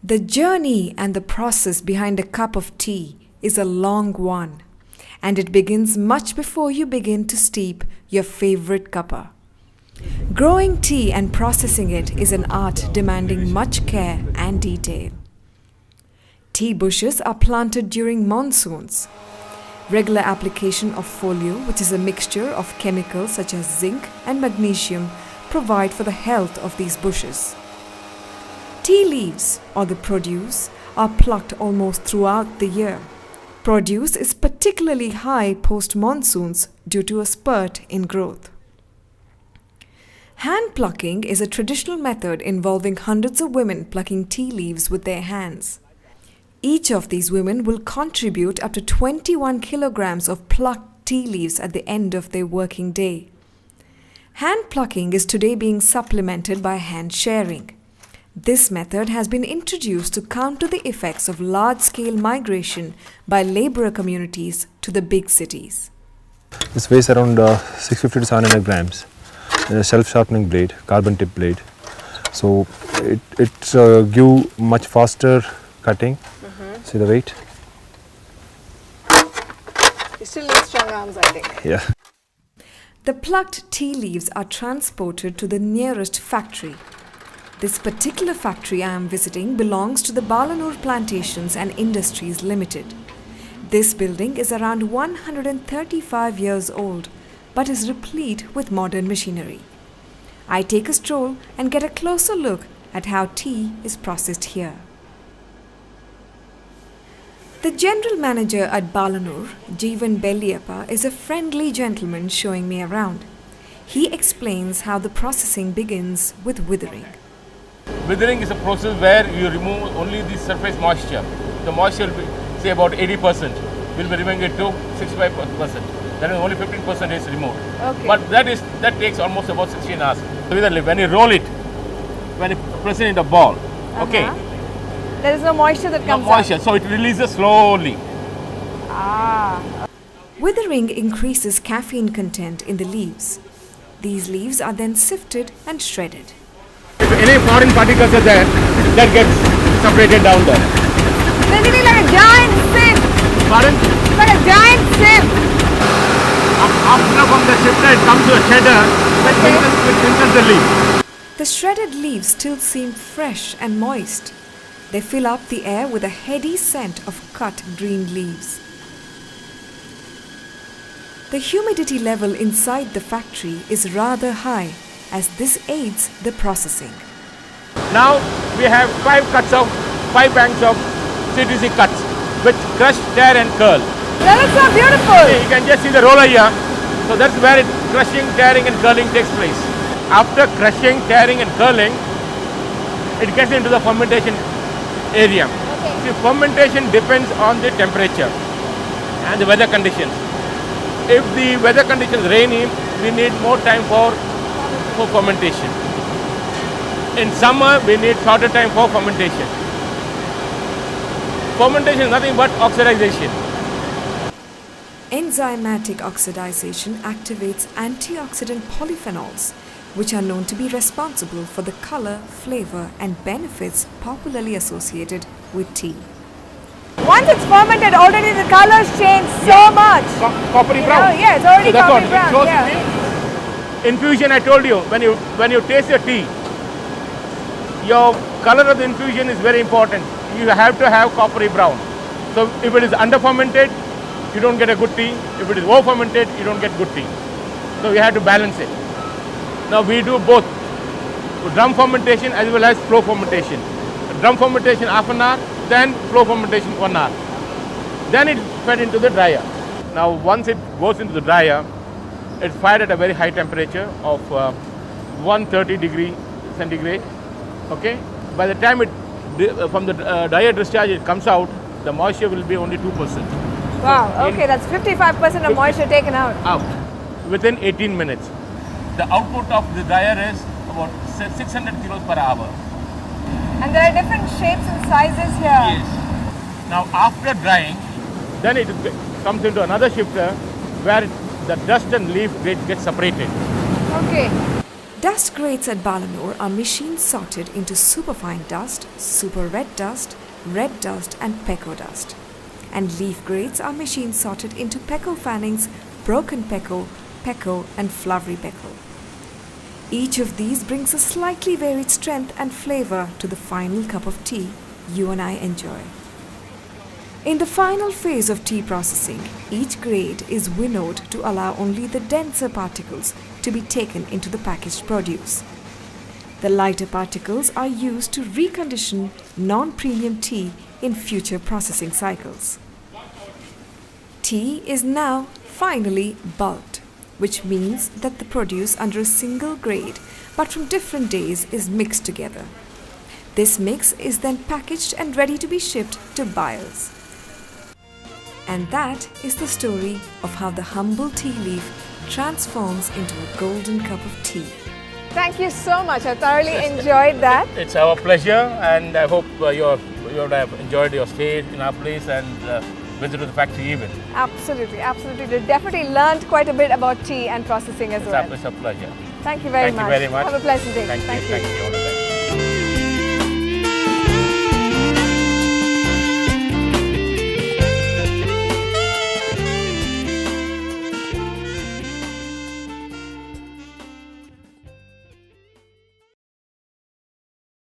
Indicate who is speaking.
Speaker 1: The journey and the process behind a cup of tea is a long one, and it begins much before you begin to steep your favorite cuppa. Growing tea and processing it is an art demanding much care and detail. Tea bushes are planted during monsoons. Regular application of folio, which is a mixture of chemicals such as zinc and magnesium, provide for the health of these bushes. Tea leaves, or the produce, are plucked almost throughout the year. Produce is particularly high post-monsoons due to a spurt in growth. Hand plucking is a traditional method involving hundreds of women plucking tea leaves with their hands. Each of these women will contribute up to 21 kilograms of plucked tea leaves at the end of their working day. Hand plucking is today being supplemented by hand sharing. This method has been introduced to counter the effects of large-scale migration by labourer communities to the big cities.
Speaker 2: This weighs around 650 to 700 grams. A self-sharpening blade, carbon tip blade. So it give much faster cutting. See the weight?
Speaker 3: You still need strong arms, I think.
Speaker 2: Yeah.
Speaker 1: The plucked tea leaves are transported to the nearest factory. This particular factory I am visiting belongs to the Balanur Plantations and Industries Limited. This building is around 135 years old, but is replete with modern machinery. I take a stroll and get a closer look at how tea is processed here. The general manager at Balanur, Jeevan Belliyappa, is a friendly gentleman showing me around. He explains how the processing begins with withering.
Speaker 4: Withering is a process where you remove only the surface moisture. The moisture will be, say, about 80%. We'll be removing it to 65%. That is only 15% is removed.
Speaker 3: Okay.
Speaker 4: But that takes almost about 16 hours. So when you roll it, when you press it in the ball, okay,
Speaker 3: There is no moisture that
Speaker 4: no
Speaker 3: comes
Speaker 4: moisture, so it releases slowly.
Speaker 1: Withering increases caffeine content in the leaves. These leaves are then sifted and shredded.
Speaker 4: If any foreign particles are there, that gets separated down there.
Speaker 3: Basically like a giant sieve.
Speaker 4: Pardon?
Speaker 3: It's like a giant sieve.
Speaker 4: After from the shifter, it comes to a shredder, which rinses the leaf.
Speaker 1: The shredded leaves still seem fresh and moist. They fill up the air with a heady scent of cut green leaves. The humidity level inside the factory is rather high, as this aids the processing.
Speaker 4: Now we have 5 banks of CTC cuts with crush, tear and curl.
Speaker 3: That looks so beautiful.
Speaker 4: You can just see the roller here. So that's where crushing, tearing and curling takes place. After crushing, tearing and curling, it gets into the fermentation area.
Speaker 3: Okay.
Speaker 4: See, fermentation depends on the temperature and the weather conditions. If the weather conditions rainy, we need more time for fermentation. In summer, we need shorter time for fermentation. Fermentation is nothing but oxidization.
Speaker 1: Enzymatic oxidization activates antioxidant polyphenols, which are known to be responsible for the color, flavor, and benefits popularly associated with tea.
Speaker 3: Once it's fermented, already the colors change so much.
Speaker 4: Coppery
Speaker 3: You
Speaker 4: brown.
Speaker 3: know, yeah, it's already
Speaker 4: So that's
Speaker 3: coppery
Speaker 4: what
Speaker 3: brown.
Speaker 4: it shows
Speaker 3: Yeah.
Speaker 4: the infusion. I told you, when you taste your tea, your color of the infusion is very important. You have to have coppery brown. So if it is under fermented, you don't get a good tea. If it is over fermented, you don't get good tea. So you have to balance it. Now we do both drum fermentation as well as flow fermentation. Drum fermentation half an hour, then flow fermentation 1 hour. Then it's fed into the dryer. Now once it goes into the dryer, it's fired at a very high temperature of 130 degree centigrade. Okay. By the time from the dryer discharge it comes out, the moisture will be only 2%.
Speaker 3: Wow, okay, that's 55% of moisture taken out.
Speaker 4: Out within 18 minutes. The output of the dryer is about 600 kilos per hour.
Speaker 3: And there are different shapes and sizes here.
Speaker 4: Yes. Now after drying, then it comes into another shifter where the dust and leaf gets separated.
Speaker 3: Okay.
Speaker 1: Dust grades at Balanur are machine sorted into superfine dust, super red dust, and peco dust. And leaf grades are machine sorted into peco fannings, broken peco, and flowery peco. Each of these brings a slightly varied strength and flavor to the final cup of tea you and I enjoy. In the final phase of tea processing, each grade is winnowed to allow only the denser particles to be taken into the packaged produce. The lighter particles are used to recondition non-premium tea in future processing cycles. Tea is now finally bulked, which means that the produce under a single grade but from different days is mixed together. This mix is then packaged and ready to be shipped to buyers. And that is the story of how the humble tea leaf transforms into a golden cup of tea.
Speaker 3: Thank you so much. I thoroughly enjoyed that.
Speaker 4: It's our pleasure, and I hope you would have enjoyed your stay in our place and visited the factory even.
Speaker 3: Absolutely, absolutely. We definitely learned quite a bit about tea and processing as well.
Speaker 4: It's a pleasure.
Speaker 3: Thank you very much.
Speaker 4: Thank you very much.
Speaker 3: Have a pleasant day.
Speaker 4: Thank you.